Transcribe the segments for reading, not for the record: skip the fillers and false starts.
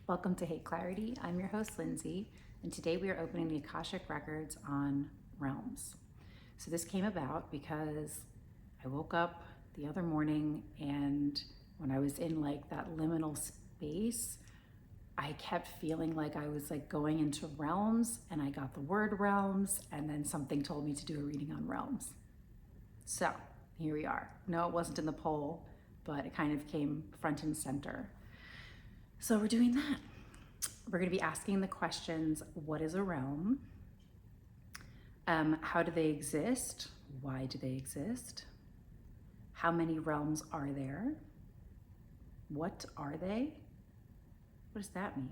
Welcome to Hate Clarity. I'm your host, Lindsay, and today we are opening the Akashic Records on realms. So this came about because I woke up the other morning, and when I was in like that liminal space, I kept feeling like I was like going into realms, and I got the word realms, and then something told me to do a reading on realms. So here we are. No, it wasn't in the poll, but it kind of came front and center. So we're doing that. We're going to be asking the questions, what is a realm? How do they exist? Why do they exist? How many realms are there? What are they? What does that mean?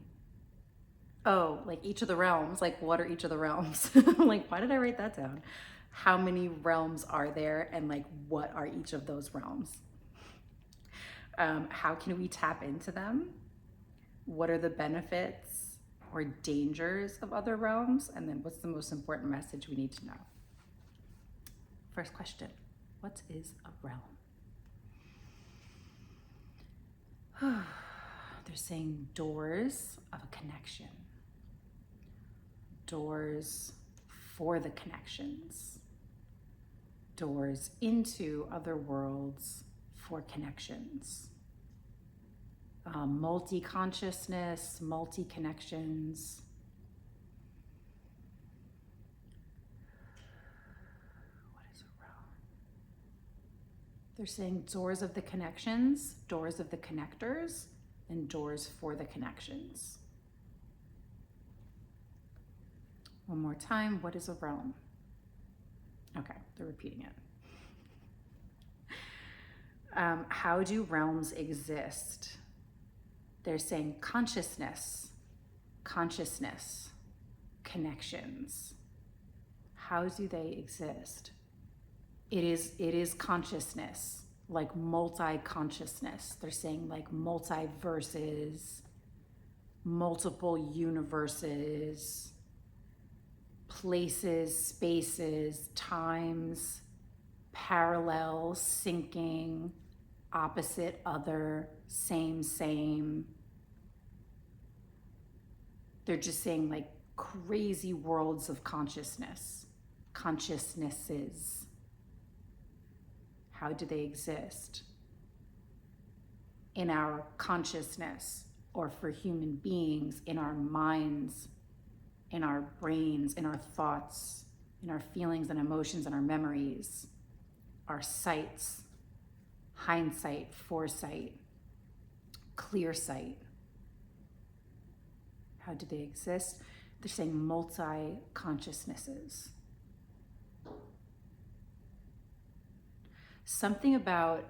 Oh, like each of the realms, like what are each of the realms? Like, why did I write that down? How many realms are there, and like what are each of those realms? How can we tap into them? What are the benefits or dangers of other realms? And then what's the most important message we need to know? First question, what is a realm? They're saying doors of a connection. Doors for the connections. Doors into other worlds for connections. Multi-consciousness, multi-connections. What is a realm? They're saying doors of the connections, doors of the connectors, and doors for the connections. One more time, what is a realm? Okay, they're repeating it. How do realms exist? They're saying consciousness, connections. How do they exist? It is consciousness, like multi-consciousness. They're saying like multiverses, multiple universes, places, spaces, times, parallel, syncing, opposite, other, same. They're just saying like crazy worlds of consciousness, consciousnesses. How do they exist? In our consciousness, or for human beings, in our minds, in our brains, in our thoughts, in our feelings and emotions and our memories, our sights, hindsight, foresight, clear sight. How do they exist? They're saying multi-consciousnesses. Something about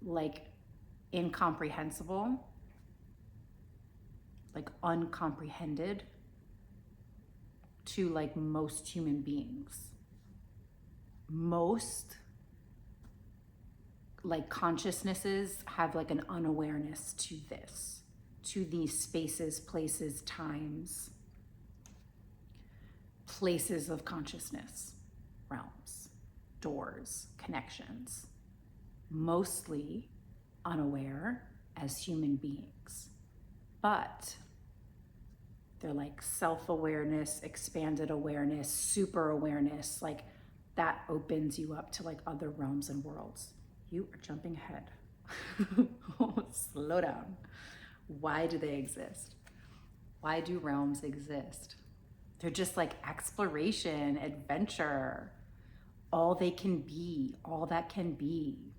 like incomprehensible, like uncomprehended to like most human beings. Most like consciousnesses have like an unawareness to this, to these spaces, places, times, places of consciousness, realms, doors, connections, mostly unaware as human beings. But they're like self-awareness, expanded awareness, super awareness, like that opens you up to like other realms and worlds. You are jumping ahead. Slow down. Why do they exist? Why do realms exist? They're just like exploration, adventure, all they can be, all that can be.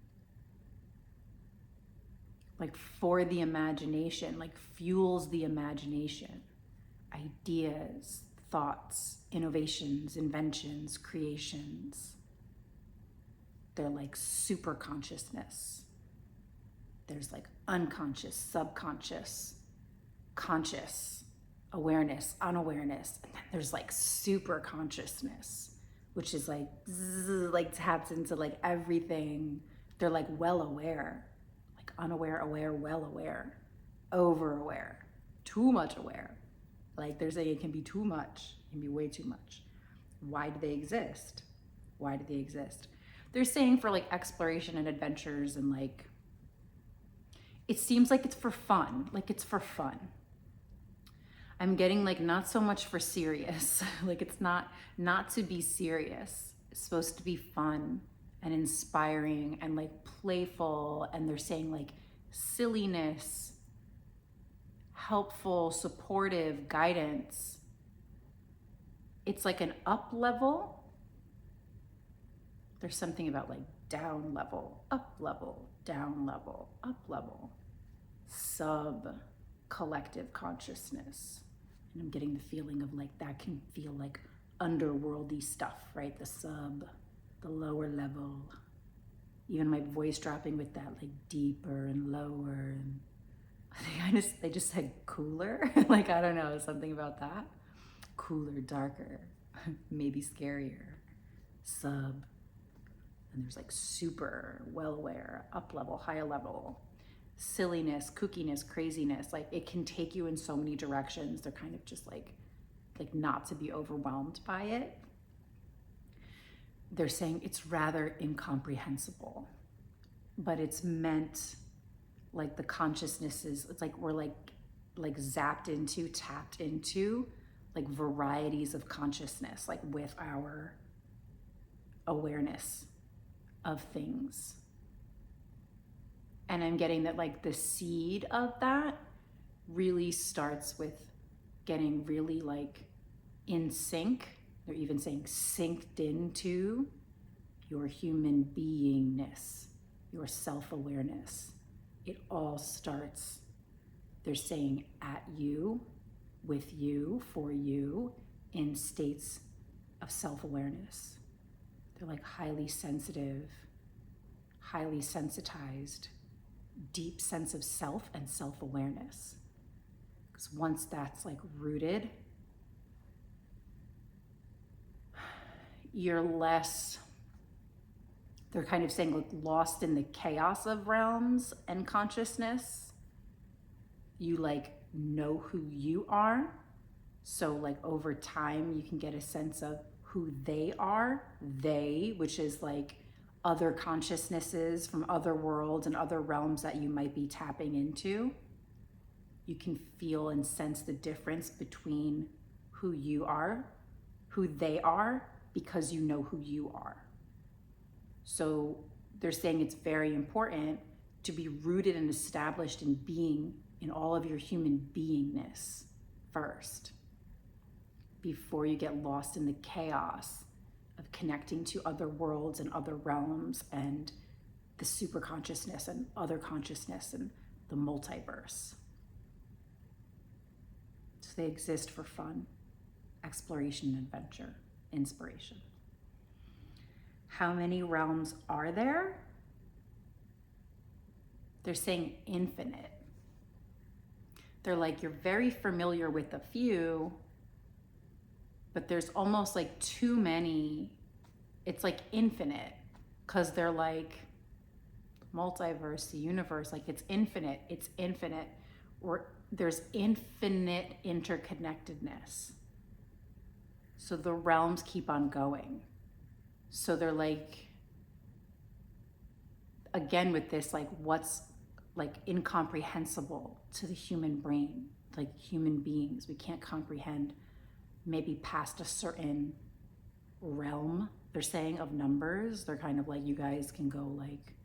Like for the imagination, like fuels the imagination. Ideas, thoughts, innovations, inventions, creations. They're like super consciousness. There's like unconscious, subconscious, conscious, awareness, unawareness. And then there's like super consciousness, which is like, like taps into like everything. They're like well aware, like unaware, aware, well aware, over aware, too much aware. Like they're saying it can be too much, it can be way too much. Why do they exist? Why do they exist? They're saying for like exploration and adventures, and like it seems like it's for fun, like it's for fun. I'm getting like not so much for serious, like it's not to be serious. It's supposed to be fun and inspiring and like playful, and they're saying like silliness, helpful, supportive guidance. It's like an up level. There's something about like down level, up level, down level, up level, sub collective consciousness. And I'm getting the feeling of like that can feel like underworldy stuff, right? The sub, the lower level. Even my voice dropping with that like deeper and lower. And they just said cooler. Like, I don't know, something about that. Cooler, darker, maybe scarier. Sub. And there's like super, well aware, up level, higher level. Silliness, kookiness, craziness. Like it can take you in so many directions. They're kind of just like not to be overwhelmed by it. They're saying it's rather incomprehensible, but it's meant like the consciousnesses, it's like we're like zapped into, tapped into like varieties of consciousness, like with our awareness of things. And I'm getting that like the seed of that really starts with getting really like in sync. They're even saying synced into your human beingness, your self-awareness. It all starts, they're saying, at you, with you, for you, in states of self-awareness. They're like highly sensitive, highly sensitized, deep sense of self and self-awareness. Because once that's like rooted, you're less, they're kind of saying like lost in the chaos of realms and consciousness. You like know who you are. So like over time, you can get a sense of who they are, which is like other consciousnesses from other worlds and other realms that you might be tapping into. You can feel and sense the difference between who you are, who they are, because you know who you are. So they're saying it's very important to be rooted and established in being, in all of your human beingness first, before you get lost in the chaos of connecting to other worlds and other realms and the super consciousness and other consciousness and the multiverse. So they exist for fun, exploration, and adventure, inspiration. How many realms are there? They're saying infinite. They're like, you're very familiar with a few, but there's almost like too many. It's like infinite, because they're like multiverse, the universe, like it's infinite, or there's infinite interconnectedness. So the realms keep on going. So they're like, again with this, like what's like incomprehensible to the human brain, like human beings, we can't comprehend maybe past a certain realm, they're saying, of numbers. They're kind of like, you guys can go like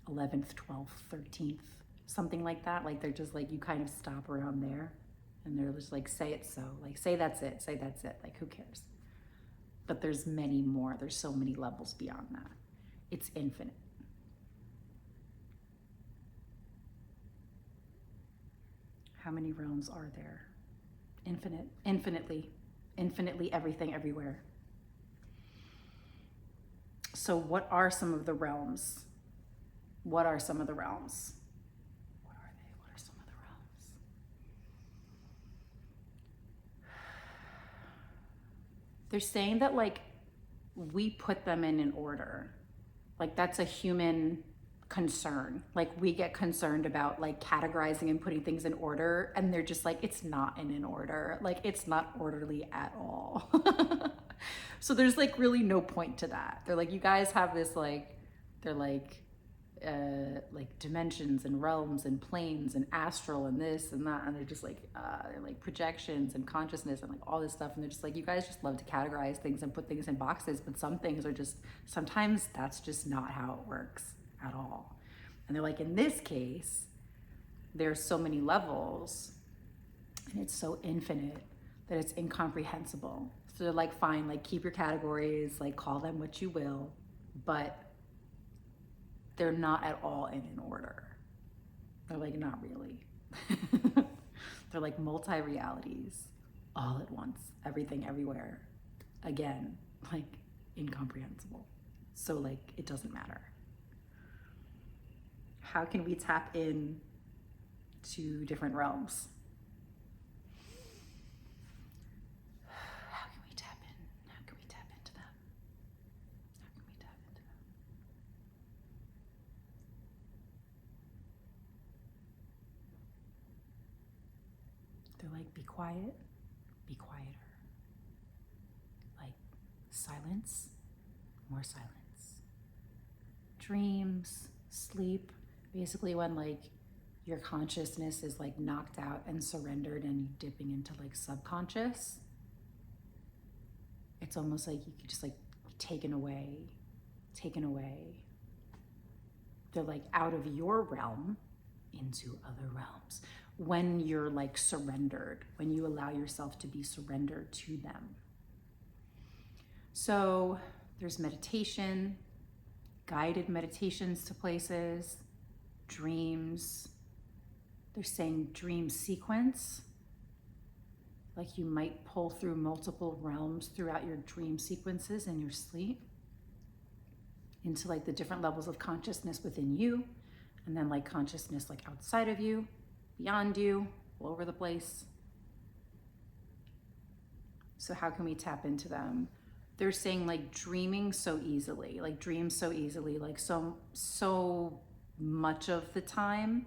11th, 12th, 13th, something like that. Like they're just like, you kind of stop around there and they're just like, say it so, like say that's it, like who cares? But there's many more, there's so many levels beyond that. It's infinite. How many realms are there? Infinite, infinitely everything, everywhere. So what are some of the realms? What are some of the realms? What are they? What are some of the realms? They're saying that like we put them in an order. Like that's a human concern. Like we get concerned about like categorizing and putting things in order, and they're just like, it's not in an order. Like it's not orderly at all. So there's like really no point to that. They're like, you guys have this like, they're like, like dimensions and realms and planes and astral and this and that, and they're just like projections and consciousness and like all this stuff, and they're just like, you guys just love to categorize things and put things in boxes, but some things are just, sometimes that's just not how it works at all. And they're like, in this case, there's so many levels and it's so infinite that it's incomprehensible. So they're like, fine, like keep your categories, like call them what you will, but they're not at all in an order. They're like, not really. They're like multi-realities all at once, everything, everywhere. Again, like incomprehensible. So like, it doesn't matter. How can we tap in to different realms? How can we tap in? How can we tap into them? How can we tap into them? They're like, be quiet, be quieter. Like silence, more silence. Dreams, sleep, basically when like your consciousness is like knocked out and surrendered and you dipping into like subconscious. It's almost like you could just like be taken away. They're like out of your realm into other realms. When you're like surrendered, when you allow yourself to be surrendered to them. So there's meditation, guided meditations to places, dreams. They're saying dream sequence. Like you might pull through multiple realms throughout your dream sequences in your sleep into like the different levels of consciousness within you, and then like consciousness like outside of you, beyond you, all over the place. So how can we tap into them? They're saying like dreaming so easily, like dreams so easily, like so much of the time.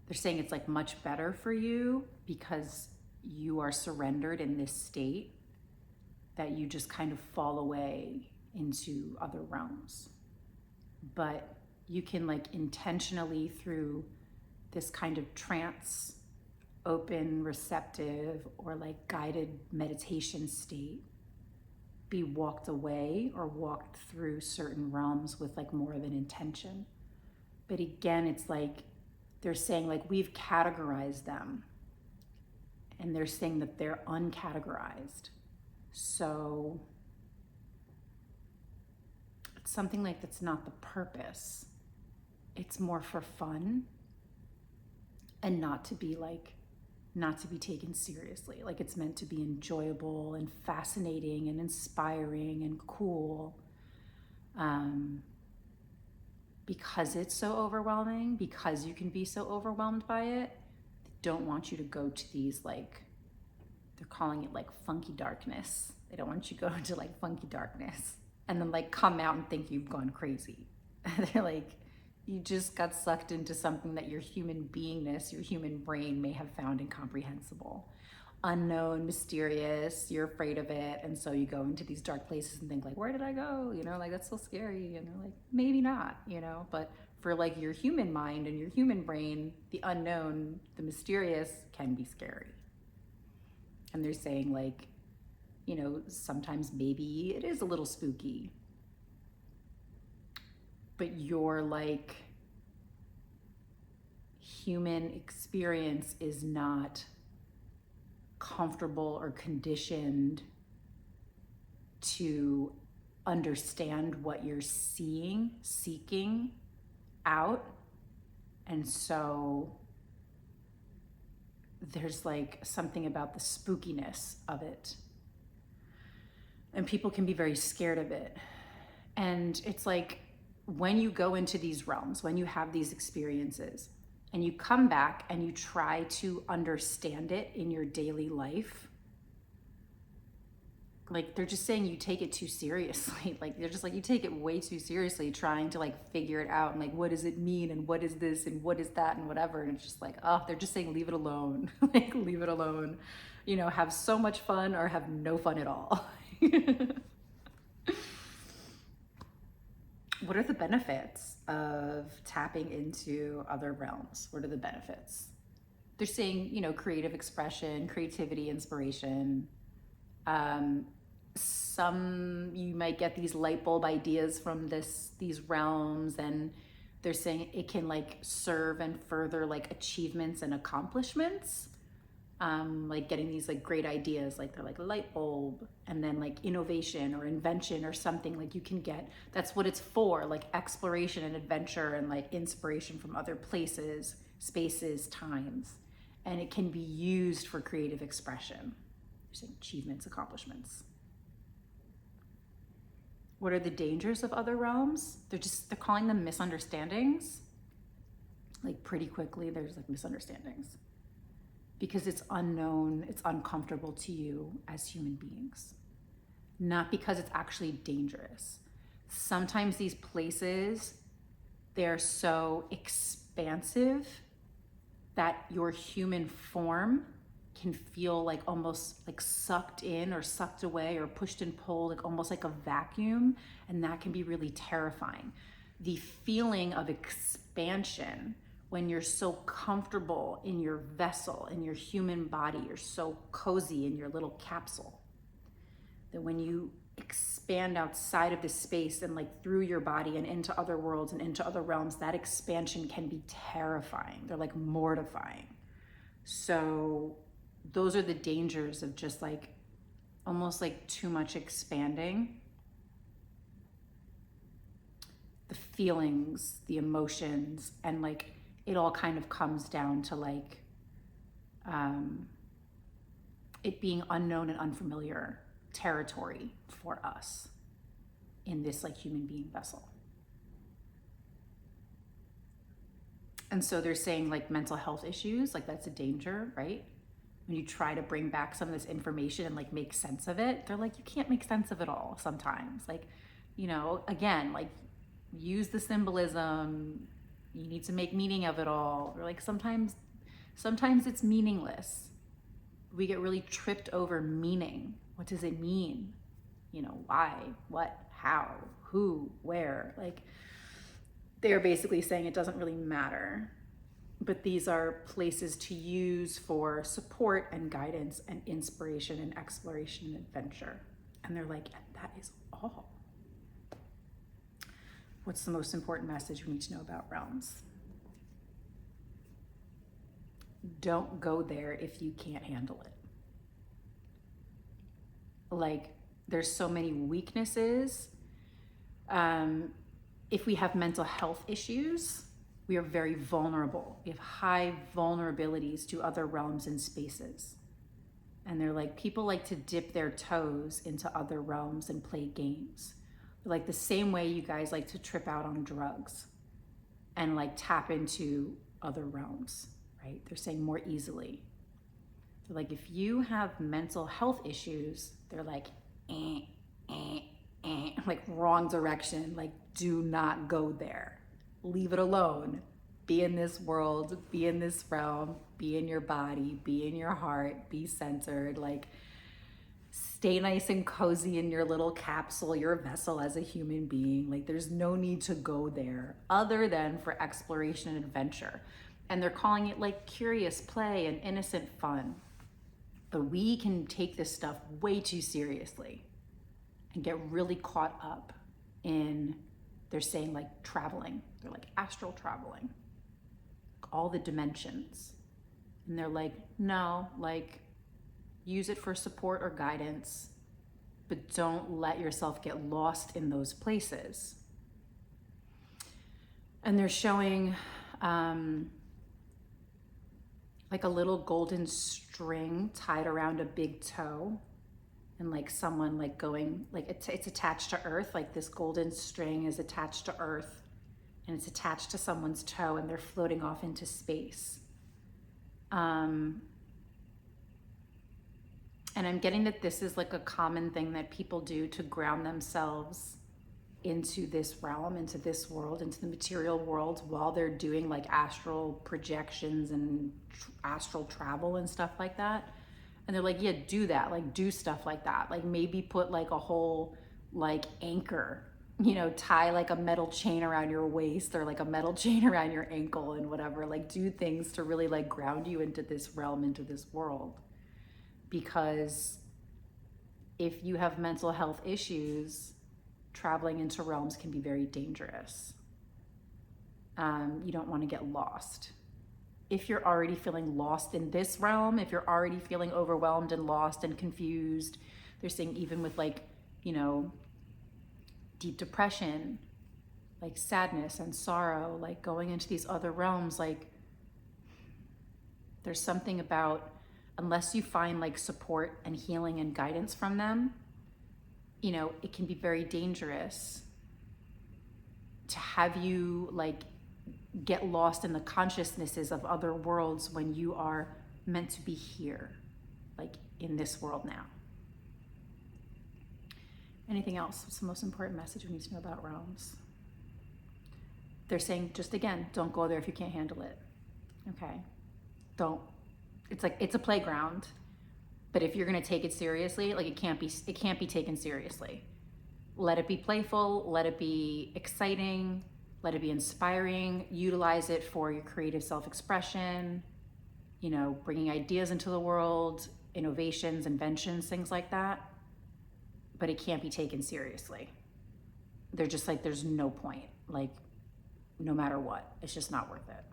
They're saying it's like much better for you because you are surrendered in this state that you just kind of fall away into other realms. But you can like intentionally through this kind of trance, open, receptive, or like guided meditation state, be walked away or walked through certain realms with like more of an intention. But again, it's like they're saying like we've categorized them, and they're saying that they're uncategorized. So it's something like that's not the purpose. It's more for fun and not to be taken seriously. Like it's meant to be enjoyable and fascinating and inspiring and cool. Because it's so overwhelming, because you can be so overwhelmed by it, they don't want you to go to these like, they're calling it like funky darkness. They don't want you to go into like funky darkness and then like come out and think you've gone crazy. They're like, you just got sucked into something that your human beingness, your human brain may have found incomprehensible, unknown, mysterious, you're afraid of it. And so you go into these dark places and think like, where did I go? You know, like that's so scary. And they're like, maybe not, you know, but for like your human mind and your human brain, the unknown, the mysterious can be scary. And they're saying like, you know, sometimes maybe it is a little spooky, but your like human experience is not comfortable or conditioned to understand what you're seeking out. And so there's like something about the spookiness of it. And people can be very scared of it. And it's like when you go into these realms, when you have these experiences, and you come back and you try to understand it in your daily life, like they're just saying you take it too seriously. Like they're just like, you take it way too seriously trying to like figure it out and like, what does it mean? And what is this? And what is that? And whatever. And it's just like, oh, they're just saying, leave it alone. Like, leave it alone. You know, have so much fun or have no fun at all. What are the benefits of tapping into other realms? What are the benefits? They're saying, creative expression, creativity, inspiration. Some you might get these light bulb ideas from these realms, and they're saying it can like serve and further like achievements and accomplishments. Like getting these like great ideas, like they're like light bulb, and then like innovation or invention or something like you can get. That's what it's for, like exploration and adventure and like inspiration from other places, spaces, times, and it can be used for creative expression. Saying achievements, accomplishments. What are the dangers of other realms? They're calling them misunderstandings. Like pretty quickly, there's like misunderstandings. Because it's unknown, it's uncomfortable to you as human beings. Not because it's actually dangerous. Sometimes these places, they're so expansive that your human form can feel like almost like sucked in or sucked away or pushed and pulled, like almost like a vacuum, and that can be really terrifying. The feeling of expansion when you're so comfortable in your vessel, in your human body, you're so cozy in your little capsule, that when you expand outside of this space and like through your body and into other worlds and into other realms, that expansion can be terrifying. They're like mortifying. So those are the dangers of just like almost like too much expanding. The feelings, the emotions, and like it all kind of comes down to like it being unknown and unfamiliar territory for us in this like human being vessel. And so they're saying like mental health issues, like that's a danger, right? When you try to bring back some of this information and like make sense of it, they're like, you can't make sense of it all sometimes. Like, again, like use the symbolism, you need to make meaning of it all. Or like sometimes it's meaningless. We get really tripped over meaning. What does it mean? Why, what, how, who, where? Like they're basically saying it doesn't really matter. But these are places to use for support and guidance and inspiration and exploration and adventure. And they're like, and that is all. What's the most important message we need to know about realms? Don't go there if you can't handle it. Like, there's so many weaknesses. If we have mental health issues, we are very vulnerable. We have high vulnerabilities to other realms and spaces. And they're like, people like to dip their toes into other realms and play games. Like the same way you guys like to trip out on drugs and like tap into other realms, right? They're saying more easily. They're like, if you have mental health issues, they're like, like wrong direction. Like, do not go there. Leave it alone. Be in this world, be in this realm, be in your body, be in your heart, be centered. Like, stay nice and cozy in your little capsule, your vessel as a human being. Like, there's no need to go there other than for exploration and adventure. And they're calling it like curious play and innocent fun. But we can take this stuff way too seriously and get really caught up in, they're saying like traveling. They're like astral traveling, all the dimensions. And they're like, no, like use it for support or guidance, but don't let yourself get lost in those places. And they're showing like a little golden string tied around a big toe, and like someone like going, like it's attached to earth, like this golden string is attached to earth and it's attached to someone's toe and they're floating off into space. And I'm getting that this is like a common thing that people do to ground themselves into this realm, into this world, into the material world while they're doing like astral projections and astral travel and stuff like that. And they're like, yeah, do that, like do stuff like that. Like maybe put like a whole like anchor you know, tie like a metal chain around your waist or like a metal chain around your ankle and whatever. Like do things to really like ground you into this realm, into this world. Because if you have mental health issues, traveling into realms can be very dangerous. You don't want to get lost. If you're already feeling lost in this realm, if you're already feeling overwhelmed and lost and confused, they're saying even with like, you know, deep depression, like sadness and sorrow, like going into these other realms, like there's something about, unless you find like support and healing and guidance from them, you know, it can be very dangerous to have you like get lost in the consciousnesses of other worlds when you are meant to be here, like in this world now. Anything else? What's the most important message we need to know about realms? They're saying, just again, don't go there if you can't handle it. Okay? Don't. It's like, it's a playground, but if you're gonna take it seriously, like it can't be taken seriously. Let it be playful, let it be exciting, let it be inspiring, utilize it for your creative self-expression, you know, bringing ideas into the world, innovations, inventions, things like that. But it can't be taken seriously. They're just like, there's no point, like no matter what, it's just not worth it.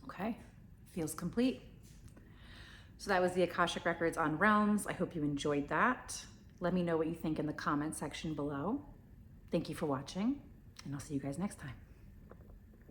Okay, feels complete. So that was the Akashic Records on realms. I hope you enjoyed that. Let me know what you think in the comment section below. Thank you for watching, and I'll see you guys next time.